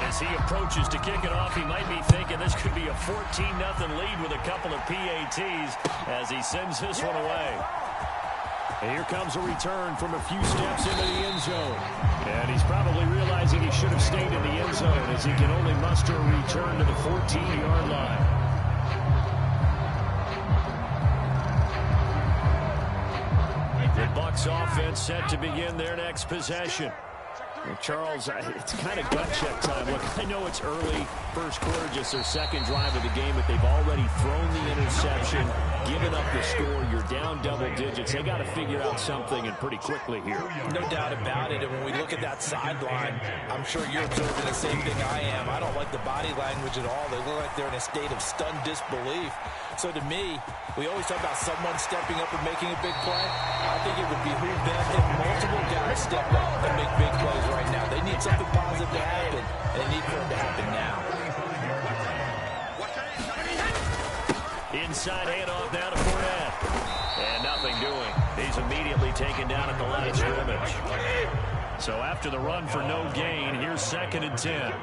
As he approaches to kick it off, he might be thinking this could be a 14-0 lead with a couple of PATs as he sends this one away. And here comes a return from a few steps into the end zone. And he's probably realizing he should have stayed in the end zone as he can only muster a return to the 14-yard line. The Bucs offense set to begin their next possession. Charles, it's kind of gut check time. Look, I know it's early, first quarter, just their second drive of the game, but they've already thrown the interception, given up the score. You're down double digits. They got to figure out something, and pretty quickly here. No doubt about it. And when we look at that sideline, I'm sure you're observing the same thing I am. I don't like the body language at all. They look like they're in a state of stunned disbelief. So to me, we always talk about someone stepping up and making a big play. I think it would behoove them if multiple guys step up and make big plays right now. They need something positive to happen, and they need for it to happen now. Inside handoff now to Fournette. And nothing doing. He's immediately taken down at the line of scrimmage. So after the run for no gain, here's 2nd and 10.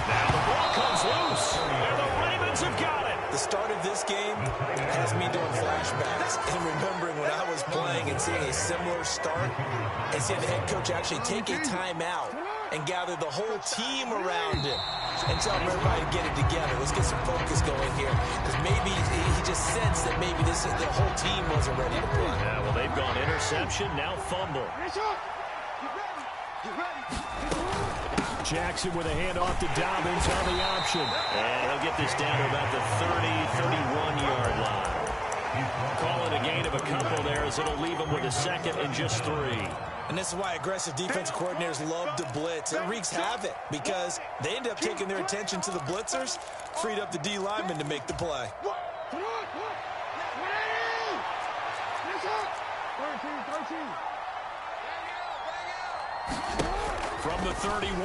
Now the ball comes loose, and the Ravens have got it. The start of this game has me doing flashbacks and remembering when I was playing and seeing a similar start and seeing the head coach actually take a timeout and gather the whole team around him and tell everybody to get it together. Let's get some focus going here, because maybe he just sensed that maybe the whole team wasn't ready to play. Yeah, well, they've gone interception, now fumble. Jackson with a handoff to Dobbins on the option. And he'll get this down to about the 31-yard line. Call it a gain of a couple there, as it'll leave him with a 2nd and just 3. And this is why aggressive defensive coordinators love to blitz. It wreaks havoc because they end up taking their attention to the blitzers, freed up the D lineman to make the play. From the 31,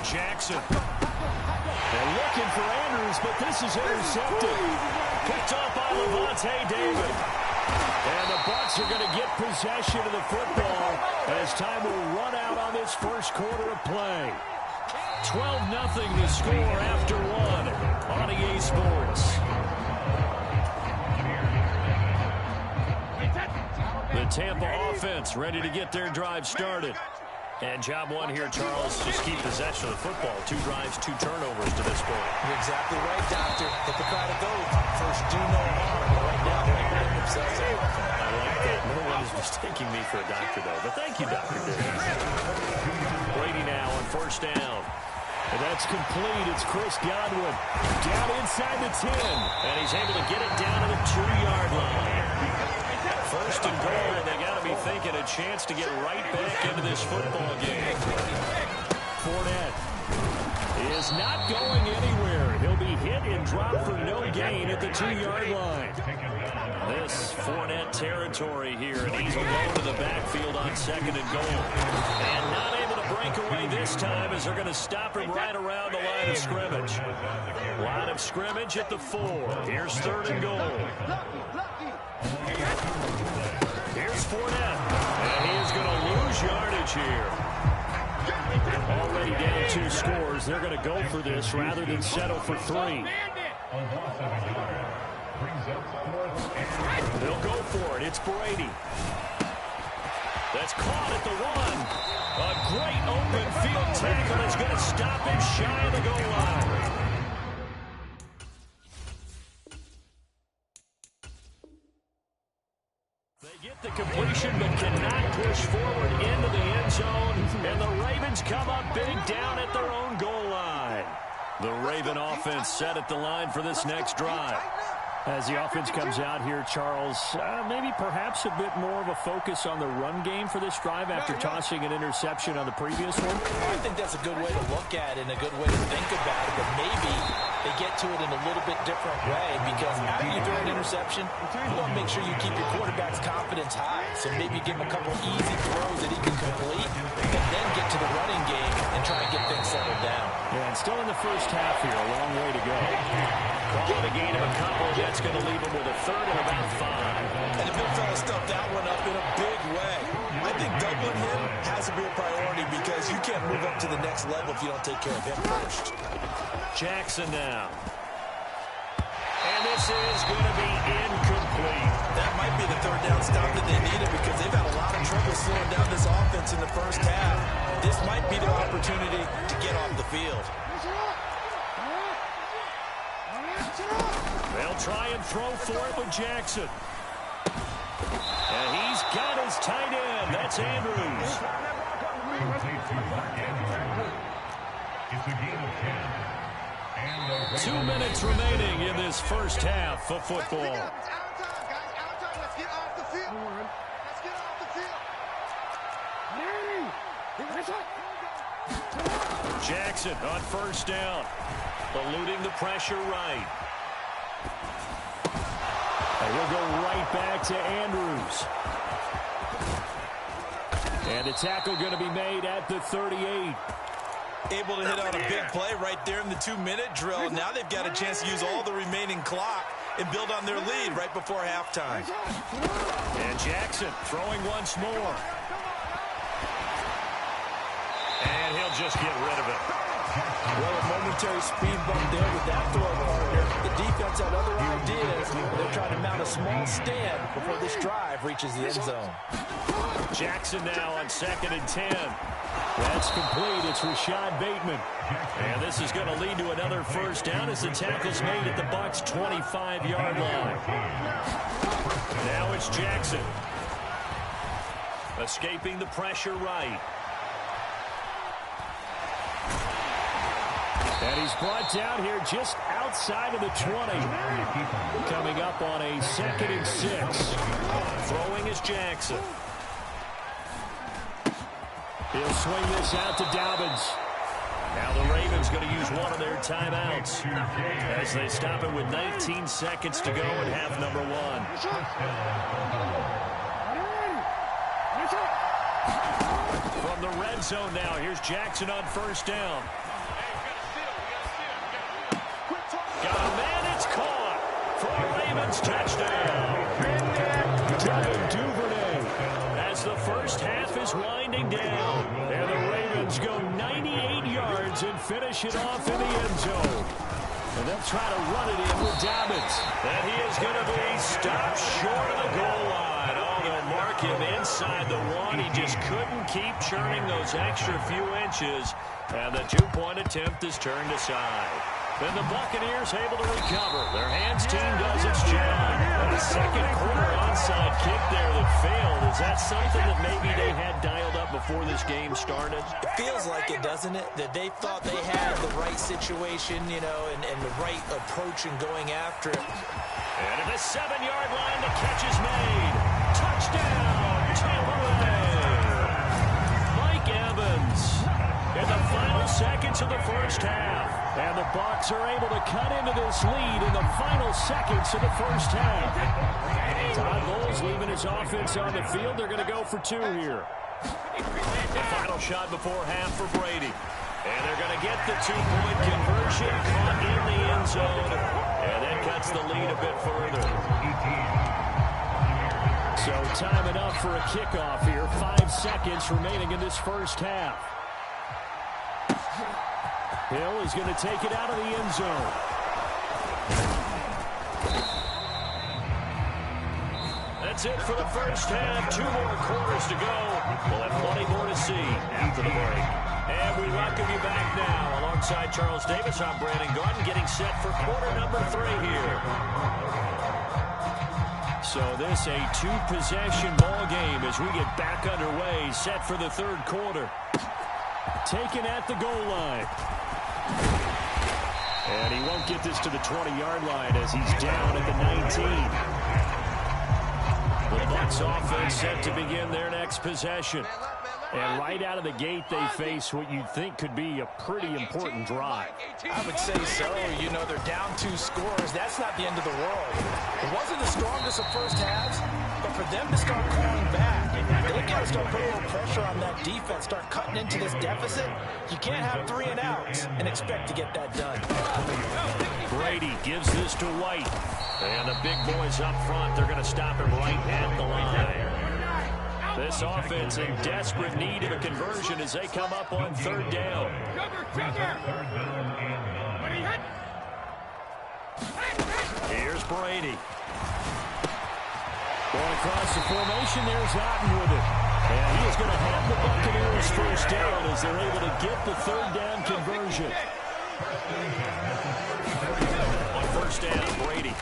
Jackson. They're looking for Andrews, but this is intercepted. Picked up by Lavonte David. And the Bucs are going to get possession of the football as time will run out on this first quarter of play. 12-0 the score after 1 on EA Sports. The Tampa offense ready to get their drive started. And job one here, Charles, just keep possession of the football. 2 drives, 2 turnovers to this point. You're exactly right, Doctor. Hippocratic oath. First, do no harm. But right now, they're putting themselves out. I like that. No one is mistaking me for a doctor, though. But thank you, Dr. Davis. Brady now on first down. And that's complete. It's Chris Godwin down inside the 10. And he's able to get it down to the 2-yard line. First and goal, and they got to be thinking a chance to get right back into this football game. Fournette is not going anywhere. He'll be hit and dropped for no gain at the 2-yard line. This Fournette territory here, and he's alone in the backfield on 2nd and goal. And not able to break away this time as they're going to stop him right around the line of scrimmage. Line of scrimmage at the 4. Here's 3rd and goal. Here's Fournette, and he is going to lose yardage here. Already down 2 scores. They're going to go for this rather than settle for 3. They'll go for it. It's Brady. That's caught at the 1. A great open field tackle that's going to stop him shy of the goal line. Get the completion, but cannot push forward into the end zone. And the Ravens come up big down at their own goal line. The Raven offense set at the line for this next drive. As the offense comes out here, Charles, maybe perhaps a bit more of a focus on the run game for this drive after tossing an interception on the previous one? I think that's a good way to look at it and a good way to think about it, but maybe they get to it in a little bit different way, because after you throw an interception, you want to make sure you keep your quarterback's confidence high. So maybe give him a couple easy throws that he can complete, and then get to the running game and try and get things settled down. Yeah, and still in the first half here, a long way to go. Calling a gain of a couple. That's going to leave him with a third and about 5. And the big fella stuffed that one up in a big way. I think doubling him has to be a priority because you can't move up to the next level if you don't take care of him first. Jackson now. And this is going to be incomplete. That might be the third down stop that they needed because they've had a lot of trouble slowing down this offense in the first half. This might be their opportunity to get off the field. They'll try and throw for it with Jackson. And he's got his tight end. That's Andrews. It's a game of 10. 2 minutes remaining in this first half of football. Let's get off the field. Let's get off the field. Jackson on first down. Eluding the pressure right. And he'll go right back to Andrews. And the tackle going to be made at the 38. Able to hit on a big play right there in the 2-minute drill. Now they've got a chance to use all the remaining clock and build on their lead right before halftime. And Jackson throwing once more. And he'll just get rid of it. Well, a momentary speed bump there with that throw partner. The defense had other ideas. They're trying to mount a small stand before this drive reaches the end zone. Jackson now on 2nd and 10. That's complete. It's Rashad Bateman. And this is going to lead to another first down as the tackle's made at the Bucs' 25-yard line. Now it's Jackson. Escaping the pressure right. And he's brought down here just outside of the 20. Coming up on a 2nd and 6. Throwing is Jackson. He'll swing this out to Dobbins. Now the Ravens going to use one of their timeouts as they stop it with 19 seconds to go in half number 1. From the red zone now, here's Jackson on first down. Got a man, it's caught for a Ravens touchdown. Devin Duvernay as the first half is winding down. And the Ravens go 98 yards and finish it off in the end zone. And they'll try to run it in with Dobbins. And he is going to be stopped short of the goal line. Oh, they'll mark him inside the 1. He just couldn't keep churning those extra few inches. And the 2-point attempt is turned aside. Then the Buccaneers able to recover. Their hands team does its job. And the second quarter onside kick there that failed. Is that something that maybe they had dialed up before this game started? It feels like it, doesn't it? That they thought they had the right situation, you know, and the right approach in going after it. And at the 7-yard line, the catch is made. Touchdown, Tampa Bay. Mike Evans in the final seconds of the first half. And the Bucs are able to cut into this lead in the final seconds of the first half. Todd Bowles leaving his offense on the field. They're going to go for 2 here. The final shot before half for Brady. And they're going to get the 2-point conversion caught in the end zone. And that cuts the lead a bit further. So time enough for a kickoff here. 5 seconds remaining in this first half. Hill is going to take it out of the end zone. That's it for the first half. 2 more quarters to go. We'll have plenty more to see after the break. And we welcome you back now. Alongside Charles Davis, I'm Brandon Garden, getting set for quarter number 3 here. So this a 2-possession ball game as we get back underway, set for the 3rd quarter. Taken at the goal line. And he won't get this to the 20-yard line as he's down at the 19. The Bucs offense set to begin their next possession. And right out of the gate, they face what you'd think could be a pretty important drive. I would say so. You know, they're down 2 scores. That's not the end of the world. It wasn't the strongest of first halves, but for them to start calling back They got to start putting a little pressure on that defense, start cutting into this deficit. You can't have 3 and outs and expect to get that done. Brady gives this to White. And the big boys up front, they're going to stop him right at the line. This offense in desperate need of a conversion as they come up on 3rd down. Here's Brady. Going across the formation, there's Otten with it. And he is going to have the Buccaneers first down as they're able to get the 3rd down conversion. On 1st down, Brady.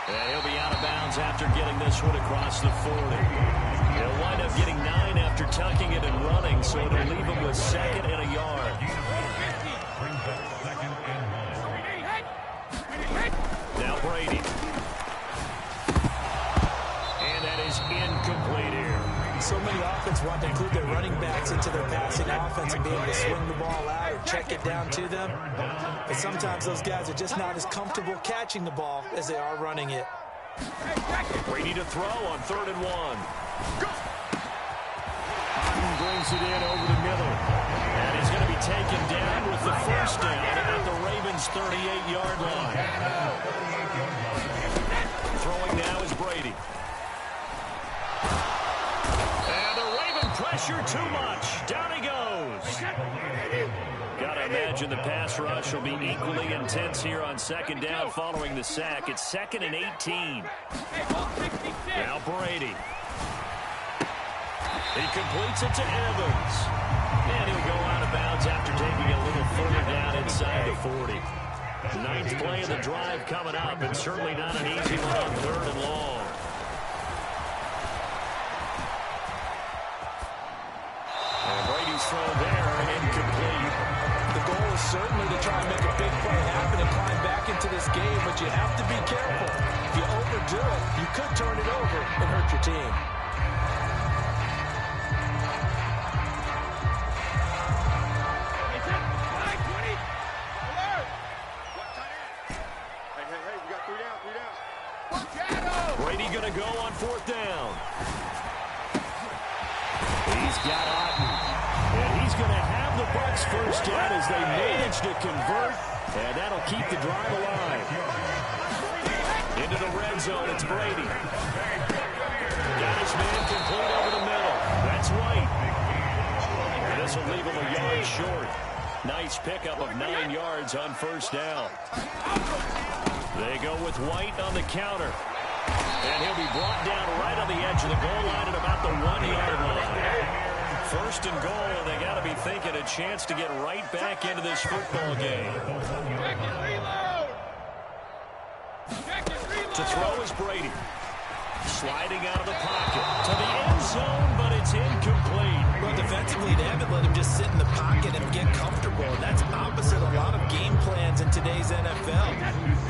And he'll be out of bounds after getting this one across the 40. He'll wind up getting 9 after tucking it and running, so it'll leave him with 2nd and a yard. Now Brady. And that is incomplete here. So many offenses want to include their running backs into their passing offense and be able to swing the ball out or check it down to them. But sometimes those guys are just not as comfortable catching the ball as they are running it. Brady to throw on 3rd and 1. Otten brings it in over the middle. And he's going to be taken down with the 1st down at the Ravens' 38-yard line. Throwing now is Brady. And the Raven pressure too much. Down he goes. Gotta imagine the pass rush will be equally intense here on 2nd down following the sack. It's 2nd and 18. Now Brady. He completes it to Evans. And he'll go out of bounds after taking a little further down inside the 40. 9th play of the drive coming up, and certainly not an easy one on 3rd and long. And Brady's throw there and incomplete. The goal is certainly to try and make a big play happen and climb back into this game, but you have to be careful. If you overdo it, you could turn it over and hurt your team. Brady going to go on 4th down. He's got Otten. And he's going to have the Bucs first down as they manage to convert. And that'll keep the drive alive. Into the red zone, it's Brady. Got his man complete over the middle. That's White. And this will leave him a yard short. Nice pickup of 9 yards on 1st down. They go with White on the counter. And he'll be brought down right on the edge of the goal line at about the 1-yard line. 1st and goal, and they got to be thinking a chance to get right back into this football game. To throw is Brady. Sliding out of the pocket to the end zone, but it's incomplete. Well, defensively, they haven't let him just sit in the pocket and get comfortable. And that's opposite a lot of game plans in today's NFL.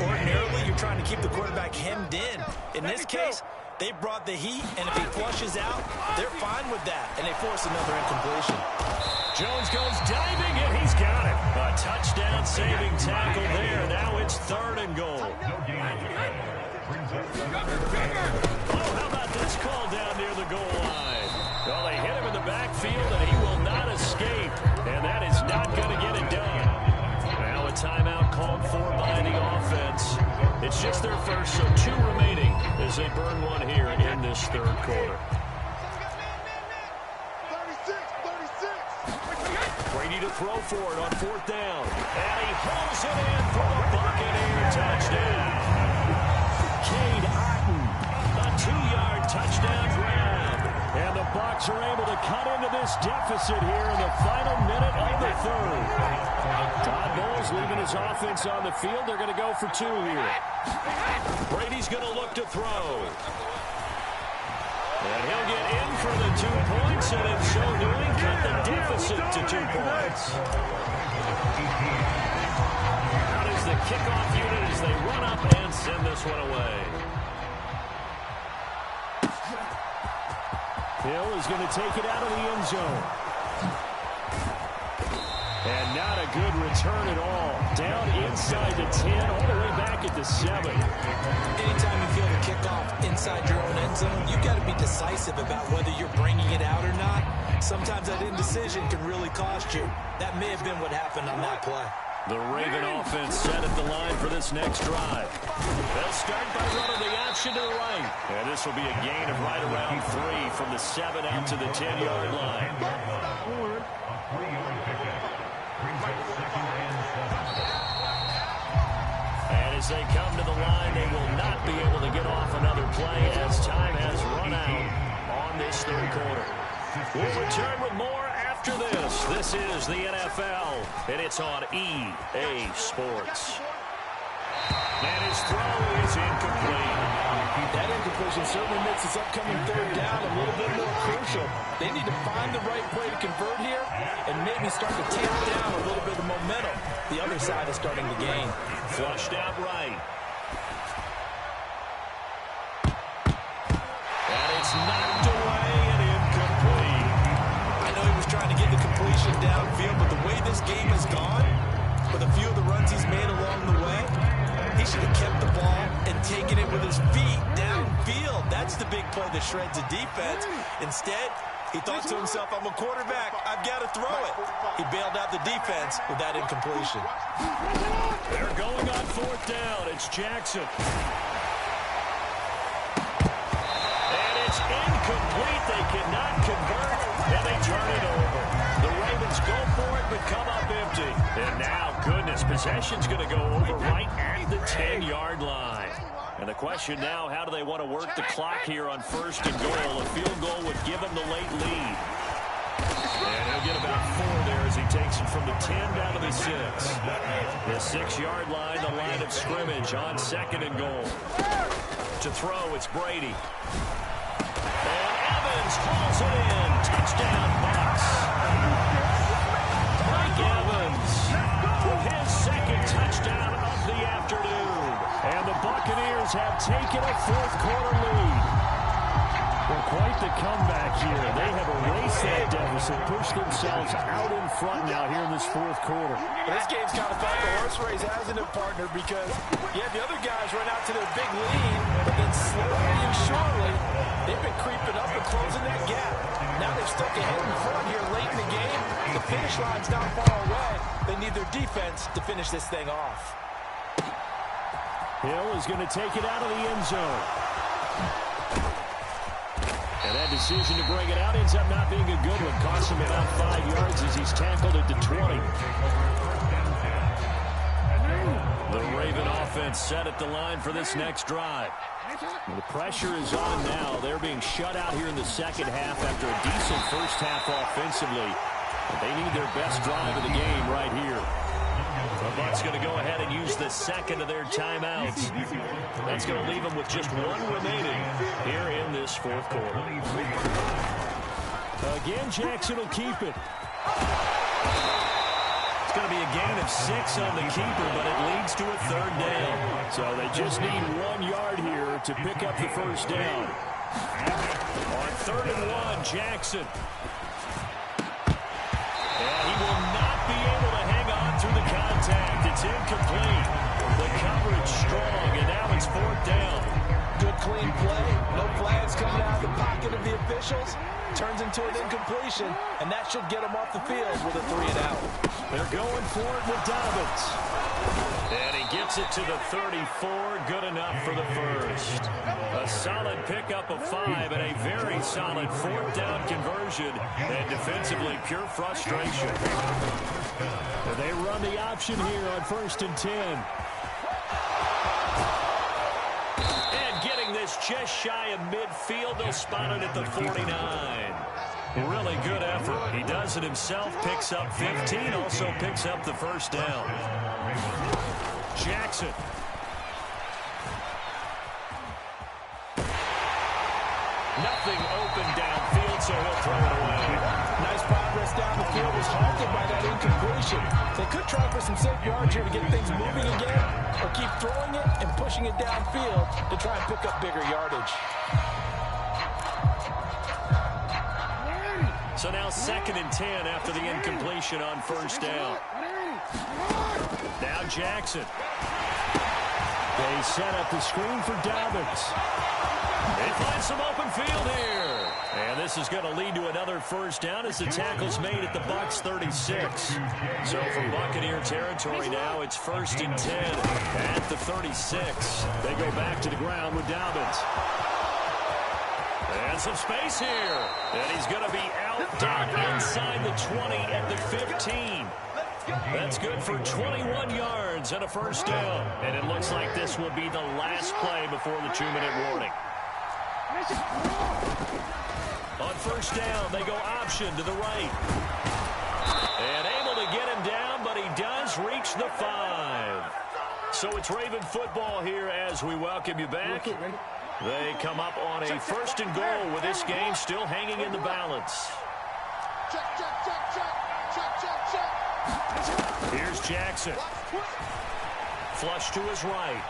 Ordinarily, you're trying to keep the quarterback hemmed in. In this case, they brought the heat, and if he flushes out, they're fine with that, and they force another incompletion. Jones goes diving, and he's got it. A touchdown-saving tackle there. Now it's 3rd and goal. Oh, how about this call down near the goal line? Well, they hit him in the backfield, and he will not escape, and that is not going to get it done. Now a timeout called for by the offense. It's just their first, so 2 remaining as they burn one here in this 3rd quarter. 36. Brady to throw for it on 4th down. And he hauls it in for the Buccaneer touchdown. Cade Otten, a 2-yard touchdown grab. And the Bucs are able to cut into this deficit here in the final minute of the 3rd. Todd Bowles leaving his offense on the field. They're going to go for 2 here. Brady's going to look to throw. And he'll get in for the 2 points, and in so doing, cut the deficit to 2 points. Out is the kickoff unit as they run up and send this one away. Hill is going to take it out of the end zone. And not a good return at all. Down inside the 10, all the way back at the 7. Anytime you feel the kickoff inside your own end zone, you've got to be decisive about whether you're bringing it out or not. Sometimes that indecision can really cost you. That may have been what happened on that play. The Raven offense set at the line for this next drive. They'll start by running the option to the right. And this will be a gain of right around 3 from the 7 out to the 10-yard line. And as they come to the line, they will not be able to get off another play as time has run out on this third quarter. We'll return with more after this. This is the NFL, and it's on EA Sports. And his throw is incomplete. That incompletion certainly makes this upcoming third down a little bit more crucial. They need to find the right play to convert here and maybe start to tamp down a little bit of momentum. The other side is starting to gain. Flushed out right. And it's knocked away and incomplete. I know he was trying to get the completion downfield, but the way this game has gone, with a few of the runs he's made along the way, he should have kept the ball and taken it with his feet downfield. That's the big play that shreds a defense. Instead, he thought to himself, I'm a quarterback, I've got to throw it. He bailed out the defense with that incompletion. They're going on fourth down. It's Jackson. And it's incomplete. They cannot convert, and they turn it over. The Ravens go for it, but come up empty. And now, goodness, possession's going to go over right at the 10-yard line. And the question now, how do they want to work the clock here on first and goal? A field goal would give them the late lead. And he'll get about 4 there as he takes it from the 10 down to the 6. The 6-yard line, the line of scrimmage on second and goal. To throw, it's Brady. And Evans hauls it in. Touchdown, Bucs. Mike Evans with his second touchdown of the afternoon. And the Buccaneers have taken a fourth-quarter lead. Well, quite the comeback here. They have erased that deficit, pushed themselves out in front now here in this fourth quarter. But this game's kind of felt the horse race, hasn't it, partner? Because, yeah, the other guys run out to their big lead, but then slowly and surely, they've been creeping up and closing that gap. Now they've stuck ahead in front here late in the game. The finish line's not far away. They need their defense to finish this thing off. Hill is going to take it out of the end zone. And that decision to bring it out ends up not being a good one. Costs him about 5 yards as he's tackled at the 20. The Raven offense set at the line for this next drive. The pressure is on now. They're being shut out here in the second half after a decent first half offensively. They need their best drive of the game right here. The Bucs going to go ahead and use the second of their timeouts. That's going to leave them with just 1 remaining here in this fourth quarter. Again, Jackson will keep it. It's going to be a gain of 6 on the keeper, but it leads to a third down. So they just need 1 yard here to pick up the first down. On 3rd and 1, Jackson. And he will not be able to hang on through the contact. It's incomplete. The coverage strong, and now it's 4th down. Good clean play. No flags coming out of the pocket of the officials. Turns into an incompletion, and that should get them off the field with a 3-and-out. They're going for it with Dobbins. And he gets it to the 34. Good enough for the first. A solid pickup of 5 and a very solid 4th down conversion. And defensively, pure frustration. They run the option here on 1st and 10. And getting this just shy of midfield. They'll spot it at the 49. Really good effort. He does it himself, picks up 15, also picks up the first down. Jackson. Nothing open downfield, so he'll throw it away. Nice progress down the field, was halted by that incompletion. They could try for some safe yards here to get things moving again, or keep throwing it and pushing it downfield to try and pick up bigger yardage. So now 2nd and 10 after the incompletion on first down. Now Jackson. They set up the screen for Dobbins. They find some open field here. And this is going to lead to another first down as the tackle's made at the Bucs 36. So from Buccaneer territory now, it's 1st and 10 at the 36. They go back to the ground with Dobbins. And some space here. And he's going to be out down inside the 20 at the 15. That's good for 21 yards and a first down. And it looks like this will be the last play before the 2-minute warning. On first down, they go option to the right. And able to get him down, but he does reach the 5. So it's Raven football here as we welcome you back. They come up on a 1st and goal with this game still hanging in the balance. Here's Jackson. Flush to his right.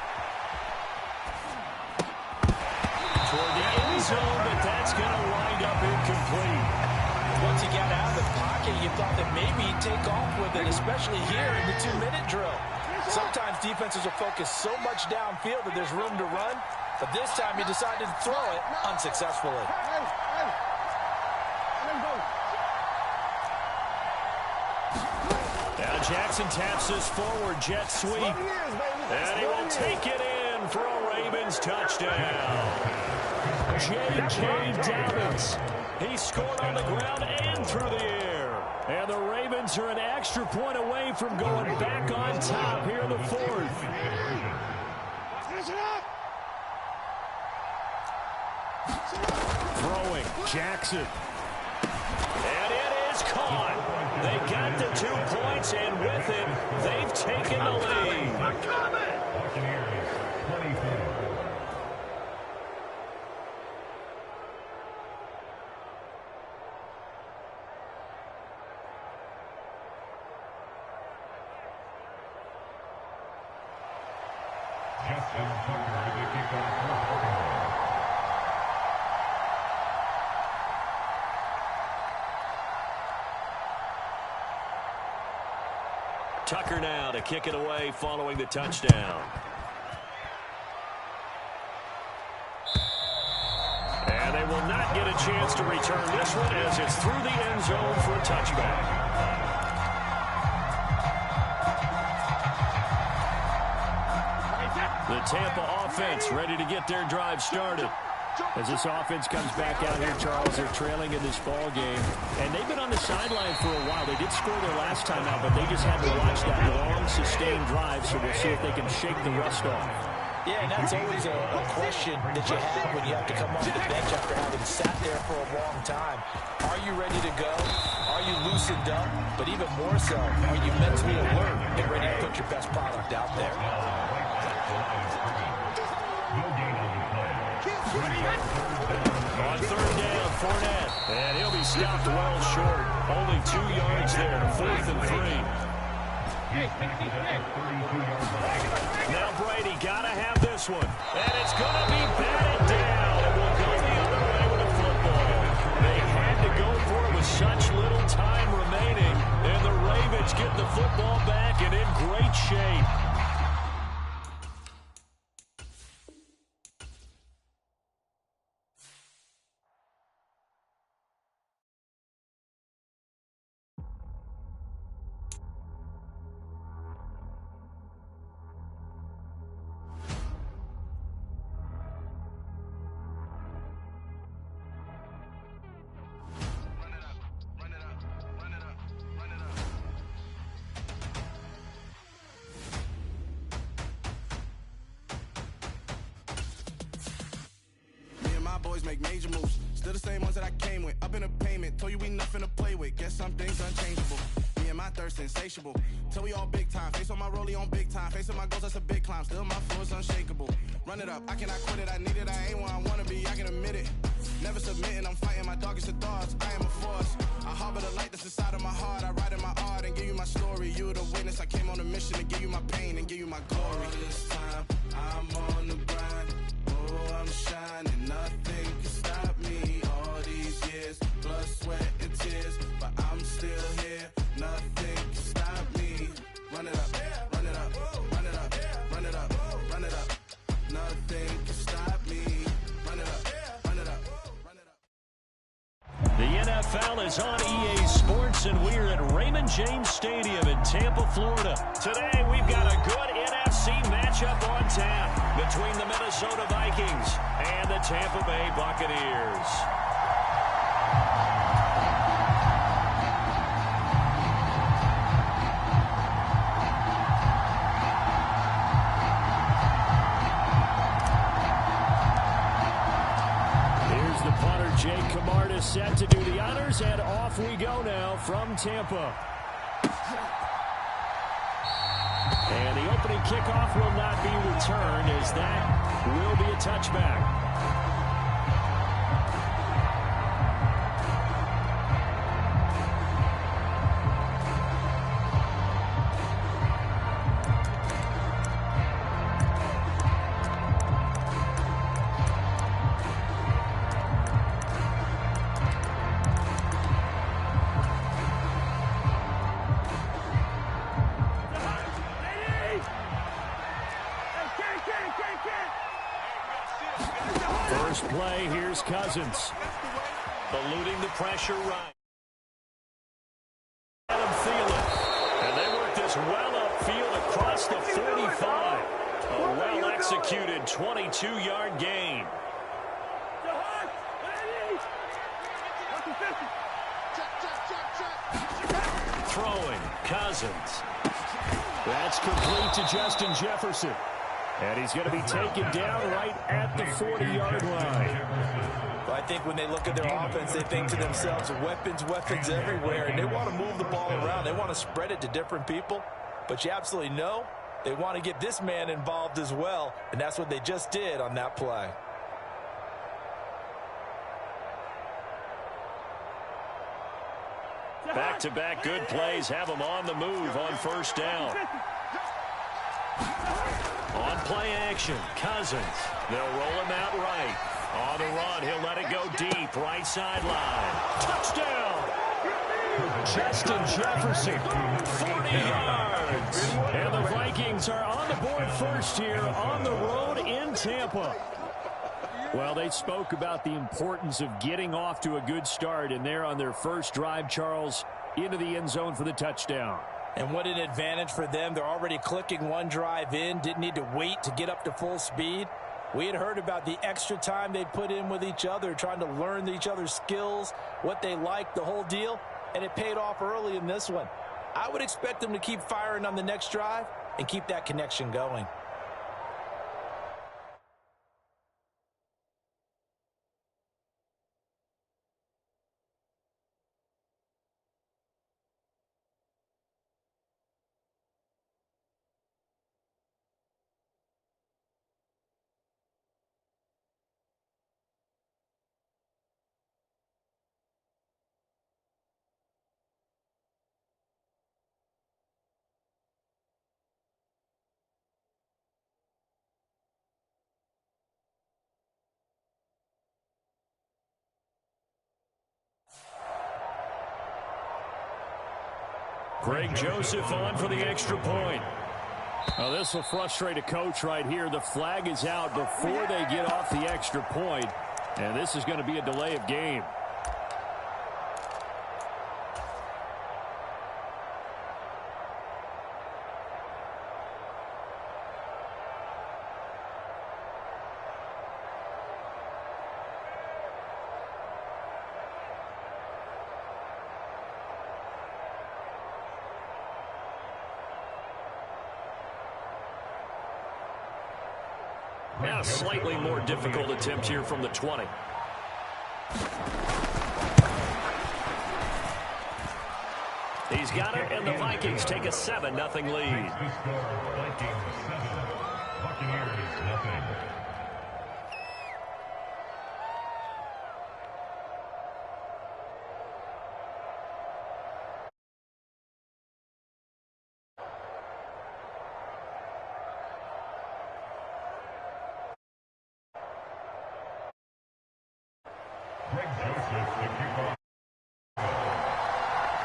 Toward the end zone, but that's going to wind up incomplete. Once he got out of the pocket, you thought that maybe he'd take off with it, especially here in the 2-minute drill. Sometimes defenses will focus so much downfield that there's room to run, but this time he decided to throw it unsuccessfully. Now Jackson taps this forward jet sweep, and he will take it in for a Ravens touchdown. J.K. Dobbins. He scored on the ground and through the air. And the Ravens are an extra point away from going back on top here in the 4th. Throwing, Jackson. And it is caught. They got the 2 points, and with it, they've taken the lead. Tucker now to kick it away following the touchdown. And they will not get a chance to return this one as it's through the end zone for a touchback. The Tampa offense ready to get their drive started. As this offense comes back out here, Charles, they're trailing in this ball game. And they've been on the sideline for a while. They did score their last time out, but they just had to watch that long, sustained drive, so we'll see if they can shake the rust off. Yeah, and that's always a question that you have when you have to come off the bench after having sat there for a long time. Are you ready to go? Are you loosened up? But even more so, are you mentally alert and ready to put your best product out there? On 3rd down, Fournette. And he'll be stopped well short. Only 2 yards there, 4th and 3. Now Brady got to have this one. And it's going to be batted down. It will go the other way with the football. They had to go for it with such little time remaining. And the Ravens get the football back and in great shape. Boys make major moves, still the same ones that I came with. Up in a payment, told you we nothing to play with. Guess some things unchangeable. Me and my thirst insatiable. Till we all big time. Face on my rollie on big time. Facing my goals, that's a big climb. Still my floor is unshakable. Run it up, I cannot quit it. I need it, I ain't where I wanna be. I can admit it. Never submitting, I'm fighting my darkest of thoughts. I am a force. I harbor the light that's inside of my heart. I write in my art and give you my story. You the witness. I came on a mission to give you my pain and give you my glory. All this time, I'm on the grind. Oh, I'm shining. Nothing can stop me. All these years, blood, sweat, and tears. NFL is on EA Sports, and we're at Raymond James Stadium in Tampa, Florida. Today, we've got a good NFC matchup on tap between the Minnesota Vikings and the Tampa Bay Buccaneers. Jake Camarda set to do the honors, and off we go now from Tampa. And the opening kickoff will not be returned, as that will be a touchback. First play, here's Cousins. Eluding the pressure right. Adam Thielen. And they work this well upfield across the 45. A well-executed 22-yard gain. Throwing, Cousins. That's complete to Justin Jefferson. And he's going to be taken down right at the 40-yard line. Well, I think when they look at their offense, they think to themselves, weapons everywhere, and they want to move the ball around. They want to spread it to different people. But you absolutely know they want to get this man involved as well, and that's what they just did on that play. Back-to-back good plays have them on the move on first down. On play action, Cousins. They'll roll him out right. On the run, he'll let it go deep. Right sideline. Touchdown! Justin Jefferson, 40 yards. And the Vikings are on the board first here on the road in Tampa. Well, they spoke about the importance of getting off to a good start, and they're on their first drive, Charles, into the end zone for the touchdown. And what an advantage for them. They're already clicking one drive in, didn't need to wait to get up to full speed. We had heard about the extra time they put in with each other, trying to learn each other's skills, what they like, the whole deal, and it paid off early in this one. I would expect them to keep firing on the next drive and keep that connection going. Greg Joseph on for the extra point. Well, this will frustrate a coach right here. The flag is out before they get off the extra point, and this is going to be a delay of game. Now a slightly more difficult attempt here from the 20. He's got it, and the Vikings take a 7-0 lead. Vikings 7, Buccaneers nothing.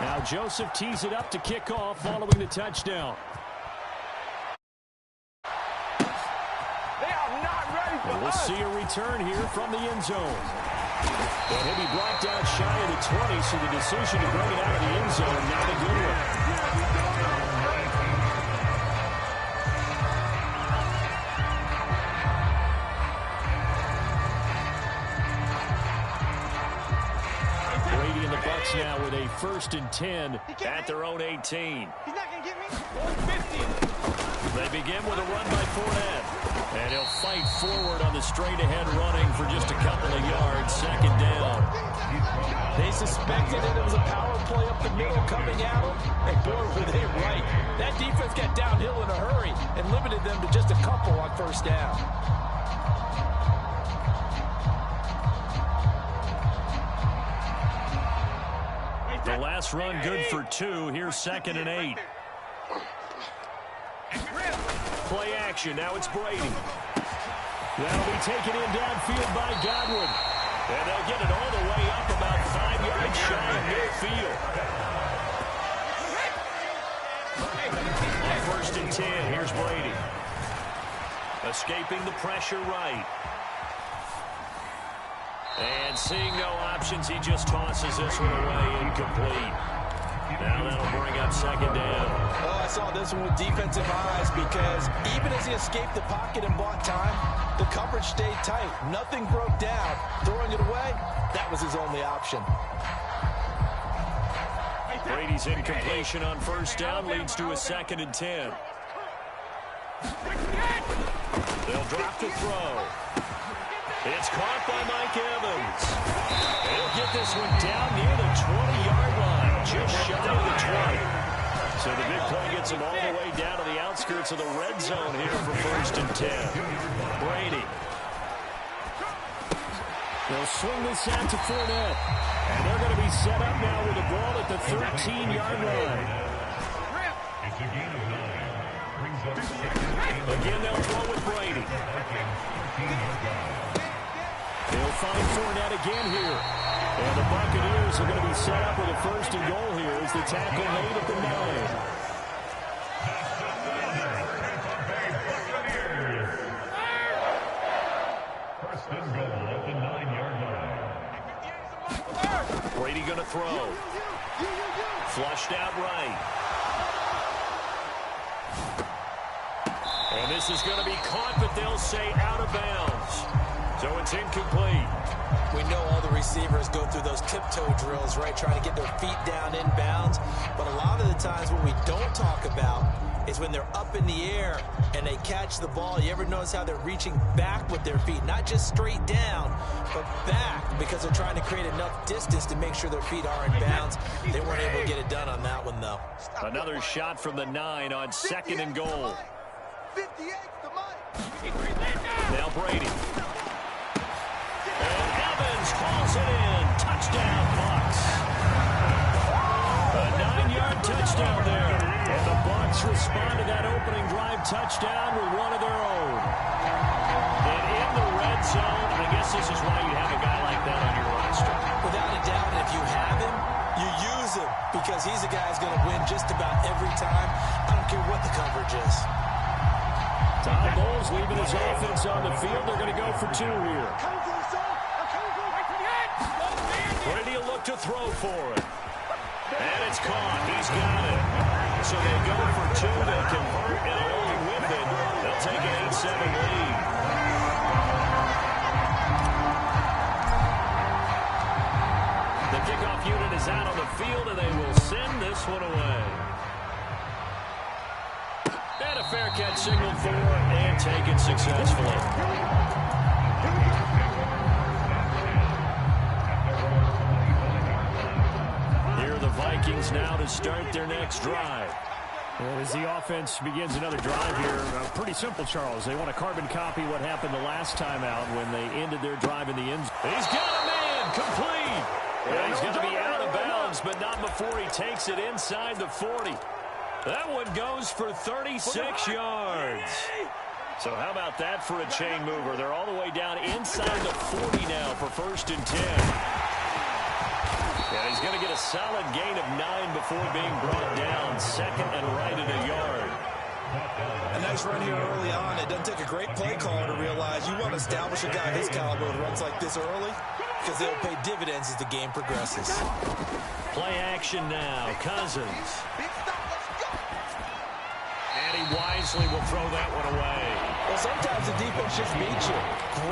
Now Joseph tees it up to kick off following the touchdown. They are not ready for We'll see a return here from the end zone. And he'll be brought down shy of the 20, so the decision to bring it out of the end zone, not a good one. Brady and the Bucs now with a 1st and 10 at their own 18. He's not going to get me. 150. They begin with a run by Fournette. And he'll fight forward on the straight-ahead running for just a couple of yards. 2nd down. They suspected that it was a power play up the middle coming at them. And boy, were they right. That defense got downhill in a hurry and limited them to just a couple on 1st down. The last run good for 2. Here's 2nd and 8. Play action. Now it's Brady. That'll be taken in downfield by Godwin. And they'll get it all the way up about 5 yards shy of midfield. On 1st and 10, here's Brady. Escaping the pressure right. And seeing no options, he just tosses this one away, incomplete. Now that'll bring up 2nd down. Oh, I saw this one with defensive eyes because even as he escaped the pocket and bought time, the coverage stayed tight. Nothing broke down. Throwing it away, that was his only option. Brady's incompletion on 1st down leads to a 2nd and 10. They'll drop to throw. It's caught by Mike Evans. He'll get this one down near the 20-yard line, just shy of the 20. So the big play gets him all the way down to the outskirts of the red zone here for 1st and 10. Brady. They'll swing this out to Fournette. And they're going to be set up now with the ball at the 13-yard line. It's a gain of 9. Brings up 2nd. Again, they'll throw with Brady. They'll find Fournette again here. And the Buccaneers are going to be set up with a 1st and goal here as the tackle made at the 9. First and goal at the 9-yard line. Brady going to throw. Flushed out right. And this is going to be caught, but they'll say out of bounds. So it's incomplete. We know all the receivers go through those tiptoe drills, right, trying to get their feet down inbounds. But a lot of the times what we don't talk about is when they're up in the air and they catch the ball. You ever notice how they're reaching back with their feet? Not just straight down, but back, because they're trying to create enough distance to make sure their feet are in bounds. They weren't able to get it done on that one, though. Another shot from the 9 on 2nd and goal. 58 the money. Now Brady. And Evans calls it in. Touchdown, Bucs. A 9-yard touchdown there. And the Bucs respond to that opening drive touchdown with one of their own. And in the red zone, I guess this is why you have a guy like that on your roster. Without a doubt, if you have him, you use him, because he's a guy who's going to win just about every time. I don't care what the coverage is. Todd Bowles leaving his offense on the field. They're going to go for 2 here. Brady will look to throw for it. And it's caught. He's got it. So they go for 2. They convert, and along with it, they'll take an 8-7 lead. The kickoff unit is out on the field, and they will send this one away. And a fair catch signaled for and taken successfully. Here are the Vikings now to start their next drive. Well, as the offense begins another drive here, pretty simple, Charles. They want to carbon copy what happened the last time out when they ended their drive in the end zone. He's got a man, complete. And he's going to be out of bounds, but not before he takes it inside the 40. That one goes for 36 yards. So how about that for a chain mover? They're all the way down inside the 40 now for 1st and 10. Yeah, he's going to get a solid gain of 9 before being brought down. 2nd and right at a yard. A nice run here early on. It doesn't take a great play caller to realize you want to establish a guy this caliber who runs like this early. because they'll pay dividends as the game progresses. Play action now. Cousins. And he wisely will throw that one away. Well, sometimes the defense just beats you.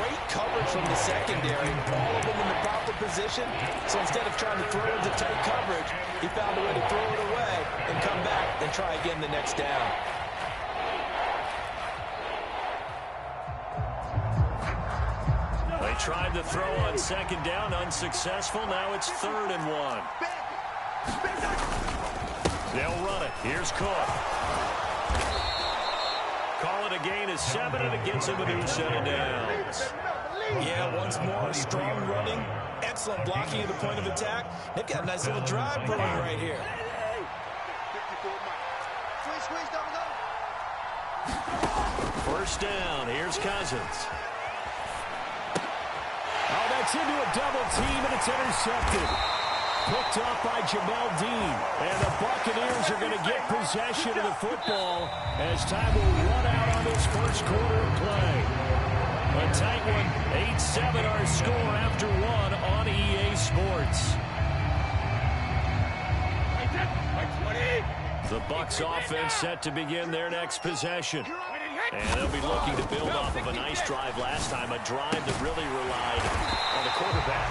Great coverage from the secondary. All of them in the proper position. So instead of trying to throw into tight coverage, he found a way to throw it away and come back and try again the next down. They tried to throw on second down, unsuccessful. Now it's 3rd and 1. They'll run it. Here's Cook. Call it a gain of 7, and it gets him a new set of downs. Yeah, once more, strong running, excellent blocking at the point of attack. They've got a nice little drive brewing right here. First down. Here's Cousins. Oh, that's into a double team, and it's intercepted. Picked off by Jamel Dean. And the Buccaneers are going to get possession of the football as time will run out on this first quarter of play. A tight one, 8-7 our score after 1 on EA Sports. The Bucs offense set to begin their next possession. And they'll be looking to build off of a nice drive last time, a drive that really relied on the quarterback.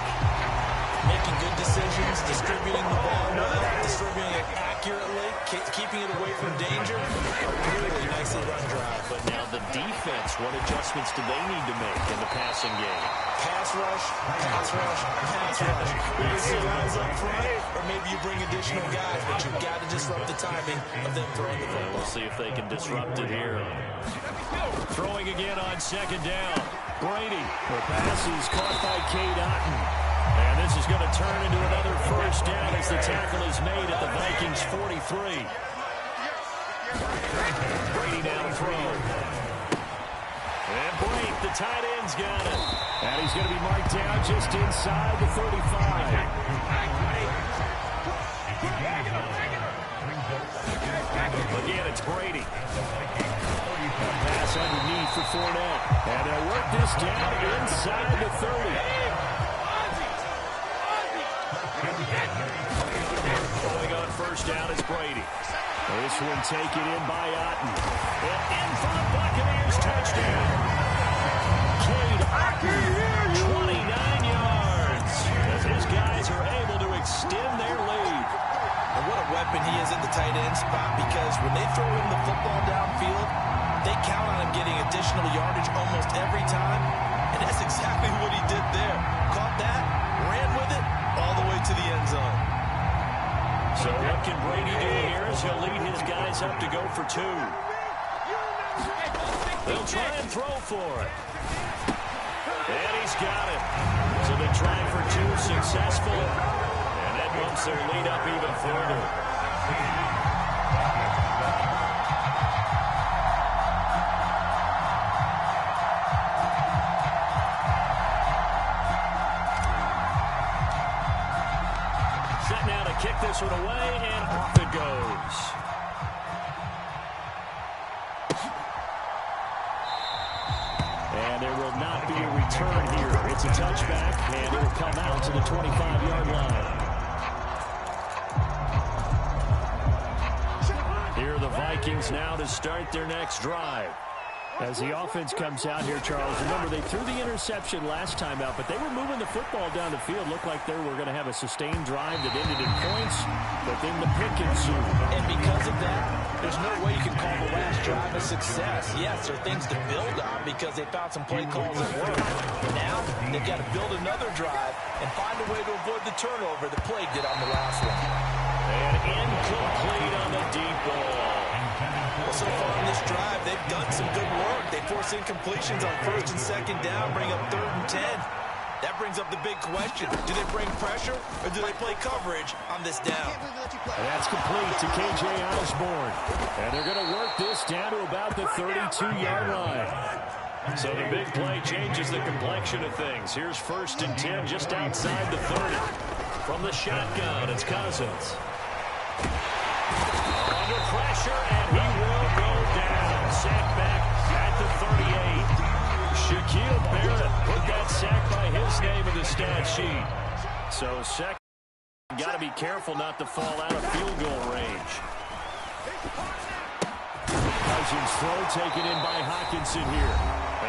Making good decisions, distributing the ball well, distributing it accurately, keeping it away from danger. A really nicely run drive. But now the defense, what adjustments do they need to make in the passing game? Pass rush, pass rush, pass rush. Either see guys up front, or maybe you bring additional guys, but you've got to disrupt the timing of them throwing the football. We'll see if they can disrupt it here. Throwing again on second down. Brady. The pass is caught by Cade Otton. And this is going to turn into another first down as the tackle is made at the Vikings 43. Brady now to throw. And Brake, the tight end's got it. And he's going to be marked down just inside the 35. Again, it's Brady. Pass underneath for Fournette. And they'll work this down inside the 30. Going on first down is Brady. This one taken in by Otton. And in for the Buccaneers, touchdown. Cade Otton, 29 yards. As his guys are able to extend their lead. And what a weapon he is in the tight end spot, because when they throw him the football downfield, they count on him getting additional yardage almost every time. And that's exactly what he did there. Caught that, ran with it, all the way to the end zone. So what can Brady do here as he'll lead his guys up to go for 2. They'll try and throw for it. And he's got it. So they try for 2 successful. And that bumps their lead up even further. Set now to kick this one away, and off it goes. And there will not be a return here. It's a touchback, and it will come out to the 25-yard line. Here are the Vikings now to start their next drive. As the offense comes out here, Charles, remember they threw the interception last time out, but they were moving the football down the field. Looked like they were going to have a sustained drive that ended in points, but then the pick ensued. And because of that, there's no way you can call the last drive a success. Yes, there are things to build on because they found some play calls that work. Now, they've got to build another drive and find a way to avoid the turnover that plagued it on the last one. And incomplete on the deep ball. Well, so far in this drive, they've done some good work. They force incompletions on first and second down, bring up 3rd and 10. That brings up the big question. Do they bring pressure or do they play coverage on this down? That's complete to KJ Osborne. And they're going to work this down to about the 32-yard line. So the big play changes the complexion of things. Here's 1st and 10 just outside the 30. From the shotgun, it's Cousins. Under pressure, and he will go down. Sacked back at the 38. Shaquille Barrett put that sack by his name in the stat sheet. So second, got to be careful not to fall out of field goal range. Cousins throw taken in by Hockenson here.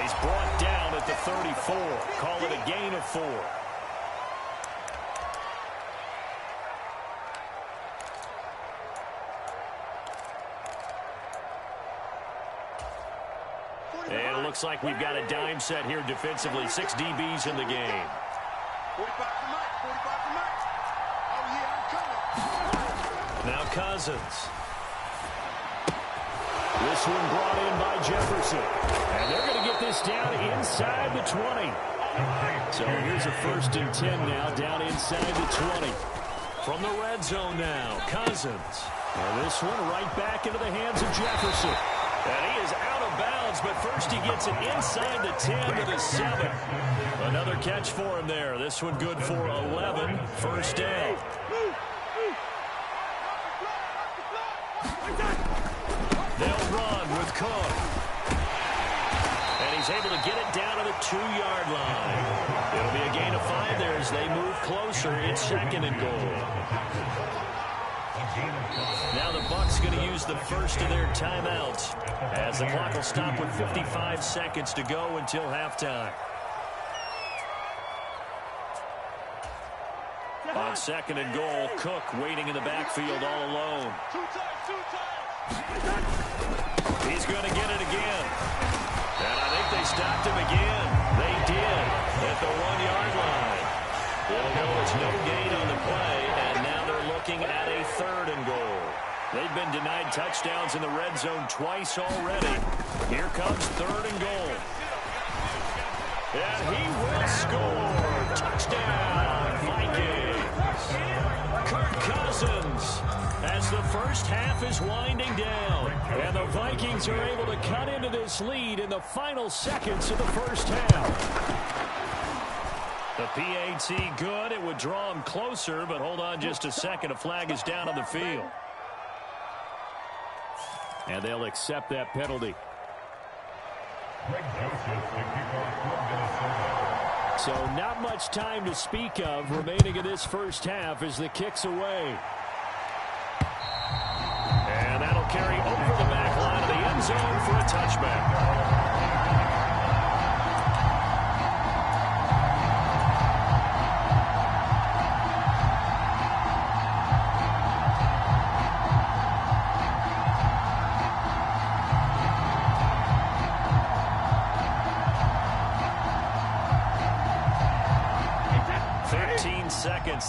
He's brought down at the 34. Call it a gain of 4. And it looks like we've got a dime set here defensively. 6 DBs in the game. 45 to Mike. 45 to Mike. Oh, yeah, I'm coming. Now Cousins. This one brought in by Jefferson. And they're going to get this down inside the 20. So here's a 1st and 10 now, down inside the 20. From the red zone now, Cousins. And this one right back into the hands of Jefferson. And he is out of bounds, but first he gets it inside the 10 to the 7. Another catch for him there. This one good for 11. 1st down. They'll run with Cook. And he's able to get it down to the 2-yard line. It'll be a gain of 5 there as they move closer. It's 2nd and goal. Now the Bucs going to use the first of their timeouts as the clock will stop with 55 seconds to go until halftime. On 2nd and goal, Cook waiting in the backfield all alone. He's going to get it again. And I think they stopped him again. They did at the 1-yard line. It'll go as no gain on the play, and now they're looking at a 3rd and goal. They've been denied touchdowns in the red zone twice already. Here comes 3rd and goal. And he will score. Touchdown, Vikings. Kirk Cousins as the first half is winding down. And the Vikings are able to cut into this lead in the final seconds of the first half. The PAT good. It would draw him closer, but hold on just a second. A flag is down on the field. And they'll accept that penalty. So not much time to speak of remaining in this first half as the kick's away. And that'll carry over the back line of the end zone for a touchback.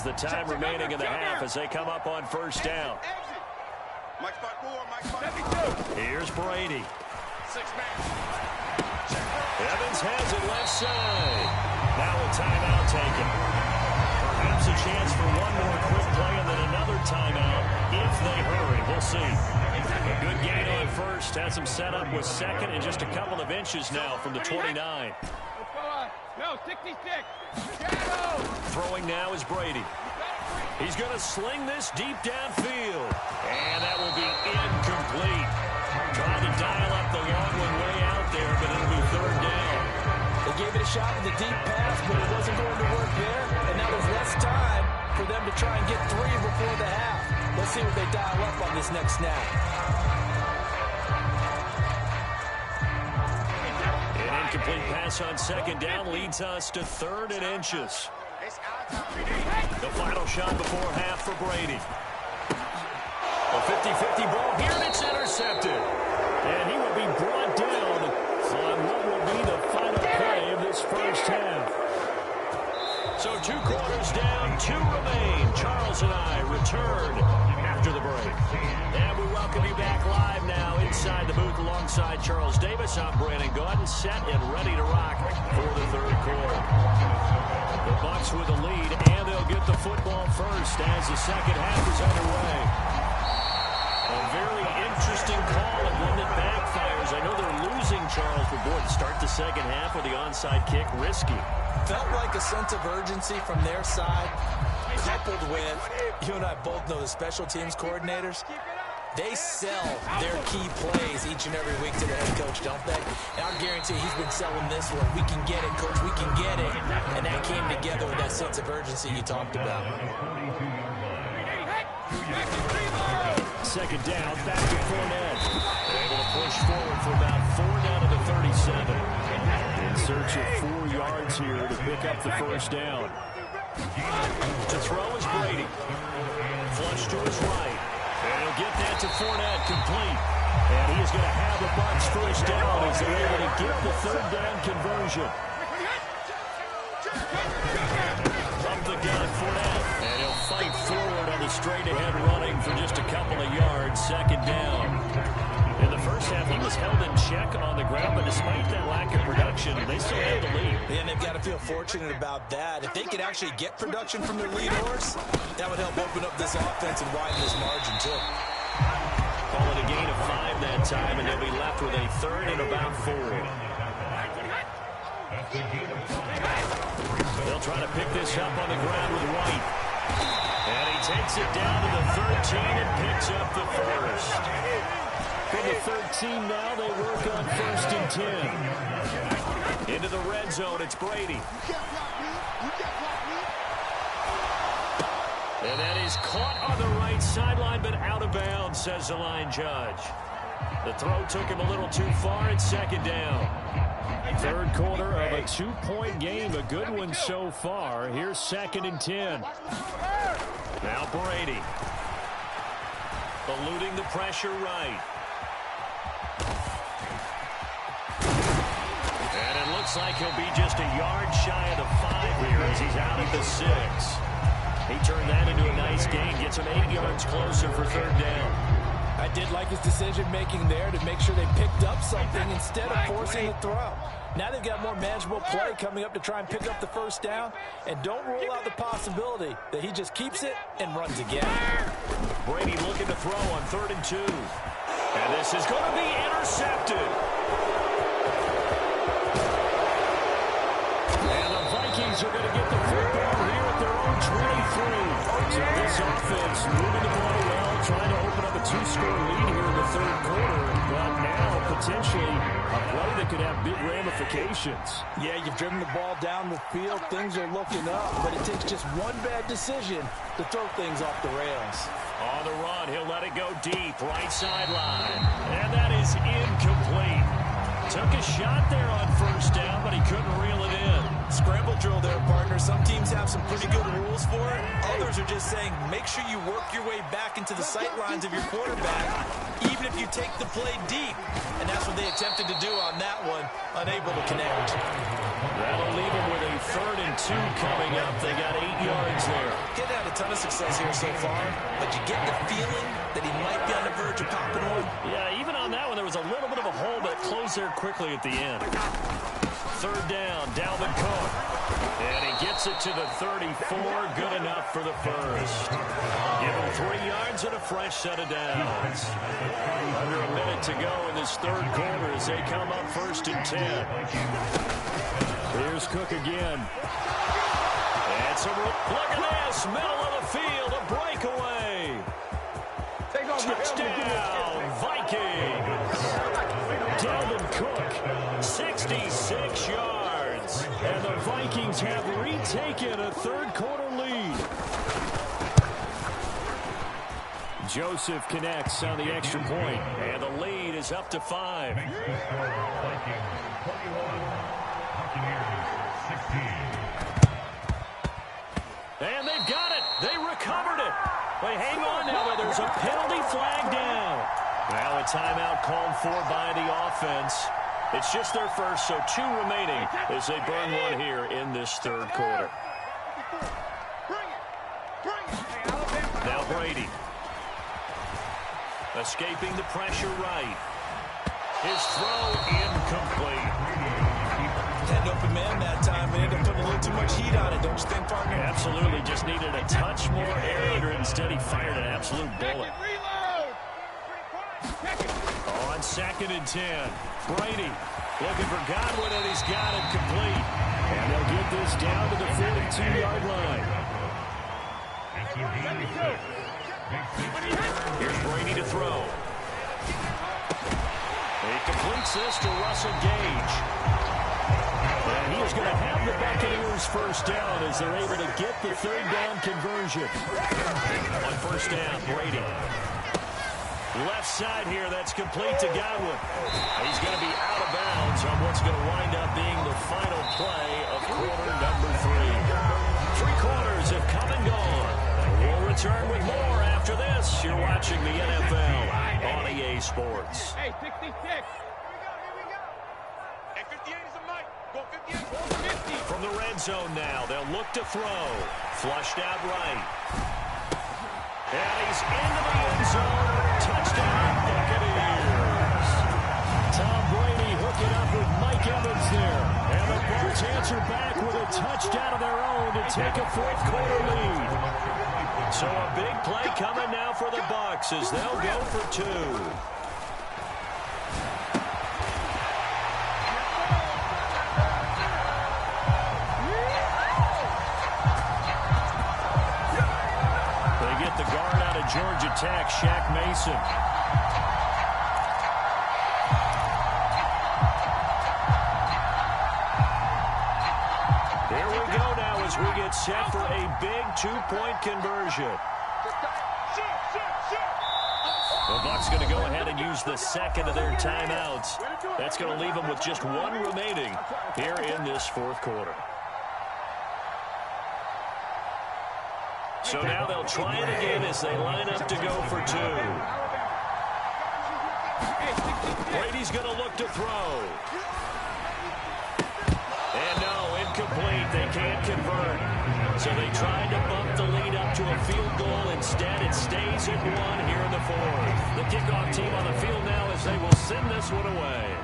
The time remaining in the half as they come up on 1st down. Mike spot 4, Mike spot 2. Here's Brady. 6 man. Evans has it left side. Now a timeout taken. Perhaps a chance for one more quick play and then another timeout if they hurry. We'll see. A good gain on 1st. Has him set up with 2nd and just a couple of inches now from the 29. No, 66. Throwing now is Brady. He's going to sling this deep downfield. And that will be incomplete. Trying to dial up the long one way out there, but it'll be 3rd down. They gave it a shot with the deep pass, but it wasn't going to work there. And now there's less time for them to try and get 3 before the half. Let's see what they dial up on this next snap. Incomplete pass on 2nd down leads us to 3rd and inches. The final shot before half for Brady. A 50-50 ball here, and it's intercepted. And he will be brought down on what will be the final play of this first half. So 2 quarters down, 2 remain. Charles and I return after the break. And we welcome you back live now inside the booth alongside Charles Davis. I'm Brandon Gaudin, set and ready to rock for the 3rd quarter. The Bucs with the lead, and they'll get the football first as the second half is underway. A very interesting call and one that backfires. I know they're losing, Charles, but boy, to start the second half with the onside kick, risky. Felt like a sense of urgency from their side, coupled with, you and I both know the special teams coordinators, They sell their key plays each and every week to the head coach, don't they? And I guarantee he's been selling this one. We can get it, coach. We can get it. And that came together with that sense of urgency you talked about. Second down, back to Fournette. Able to push forward for about 4 down to the 37. In search of 4 yards here to pick up the first down. To throw is Brady. Flush to his right. And he'll get that to Fournette, complete. And he is going to have the Bucs first down as they're able to get the third down conversion. Up the gun, Fournette. And he'll fight forward on the straight-ahead running for just a couple of yards. Second down. In the first half, he was held in check on the ground, but despite that lack of production, they still have the lead. And they've got to feel fortunate about that. If they could actually get production from their lead horse, that would help open up this offense and widen this margin, too. Call it a gain of 5 that time, and they'll be left with a third and about 4. They'll try to pick this up on the ground with White. And he takes it down to the 13 and picks up the first. From the 13 now, they work on 1st and 10. Into the red zone, it's Brady. And that is caught on the right sideline, but out of bounds, says the line judge. The throw took him a little too far. It's second down. Third quarter of a 2-point game. A good one so far. Here's 2nd and 10. Now Brady. Eluding the pressure right. And it looks like he'll be just a yard shy of the 5 here as he's out at the 6. He turned that into a nice gain. Gets him 8 yards closer for third down. I did like his decision-making there to make sure they picked up something instead of forcing the throw. Now they've got more manageable play coming up to try and pick up the first down. And don't rule out the possibility that he just keeps it and runs again. Brady looking to throw on 3rd and 2. And this is going to be intercepted. And the Vikings are going to get the football here at their own 23. So this offense moving the ball well, trying to open up a 2-score lead here in the 3rd quarter. But now potentially a play that could have big ramifications. Yeah, you've driven the ball down the field. Things are looking up, but it takes just one bad decision to throw things off the rails. On the run, he'll let it go deep, right sideline. And that is incomplete. Took a shot there on 1st down, but he couldn't reel it in. Scramble drill there, partner. Some teams have some pretty good rules for it. Others are just saying, make sure you work your way back into the sight lines of your quarterback, even if you take the play deep. And that's what they attempted to do on that one, unable to connect. That'll leave them with a 3rd and 2 coming up. They got 8 yards there. Getting had a ton of success here so far, but you get the feeling that he might be on the verge of popping one. Yeah, even on that one, there was a little bit of a hole, but it closed there quickly at the end. 3rd down, Dalvin Cook. And he gets it to the 34. Good enough for the first. Give him 3 yards and a fresh set of downs. Under a minute to go in this 3rd quarter as they come up 1st and 10. Here's Cook again. Look at this, middle of the field, a breakaway. Touchdown, Vikings. Dalvin Cook, 66 yards. And the Vikings have retaken a 3rd quarter lead. Joseph connects on the extra point, and the lead is up to 5. And they've got it. They recovered it. Wait, hang on now. There's a penalty flag down. Now a timeout called for by the offense. It's just their first, so 2 remaining as they burn one here in this 3rd quarter. Now Brady. Escaping the pressure right. His throw incomplete. Had an open man that time, but ended up putting a little too much heat on it, don't you think, partner? Absolutely, just needed a touch more air under it. Instead, he fired an absolute bullet. On 2nd and 10, Brady looking for Godwin, and he's got it complete. And they'll get this down to the 42-yard line. It's a gain of 6. Here's Brady to throw. He completes this to Russell Gage. And he is going to have the Buccaneers first down as they're able to get the third down conversion. On first down, Brady. Left side here, that's complete to Godwin. He's going to be out of bounds on what's going to wind up being the final play of quarter number 3. 3 quarters have come and gone. We'll return with more after this. You're watching the NFL on EA Sports. Hey, 66. Here we go. Hey, 58 is a mic. Go 58. 50. From the red zone now, they'll look to throw. Flushed out right. And he's into the end zone. Touchdown, Buccaneers. Tom Brady hooking up with Mike Evans there. And the Bucs answer back with a touchdown of their own to take a fourth quarter lead. So a big play coming now for the Bucs as they'll go for 2. They get the guard out of Georgia Tech, Shaq Mason. Here we go now as we get set for a big 2-point conversion. The Bucs going to go ahead and use the second of their timeouts. That's going to leave them with just 1 remaining here in this fourth quarter. So now they'll try it again as they line up to go for 2. Brady's going to look to throw. And no, incomplete. They can't convert. So they tried to bump the lead up to a field goal. Instead, it stays at 1 here in the fourth. The kickoff team on the field now as they will send this one away.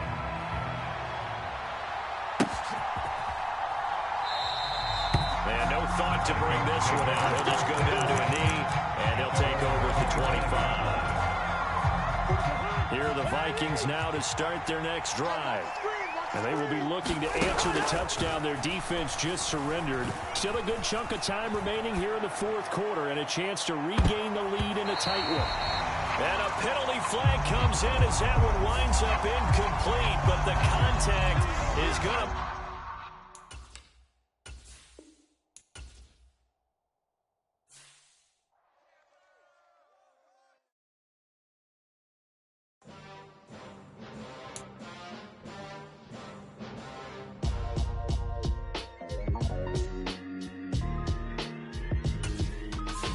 And no thought to bring this one out. He'll just go down to a knee, and they'll take over at the 25. Here are the Vikings now to start their next drive. And they will be looking to answer the touchdown their defense just surrendered. Still a good chunk of time remaining here in the fourth quarter and a chance to regain the lead in a tight one. And a penalty flag comes in as that one winds up incomplete, but the contact is going to...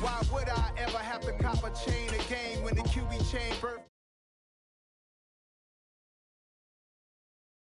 Why would I ever have to cop a chain a game when the QB chain birth?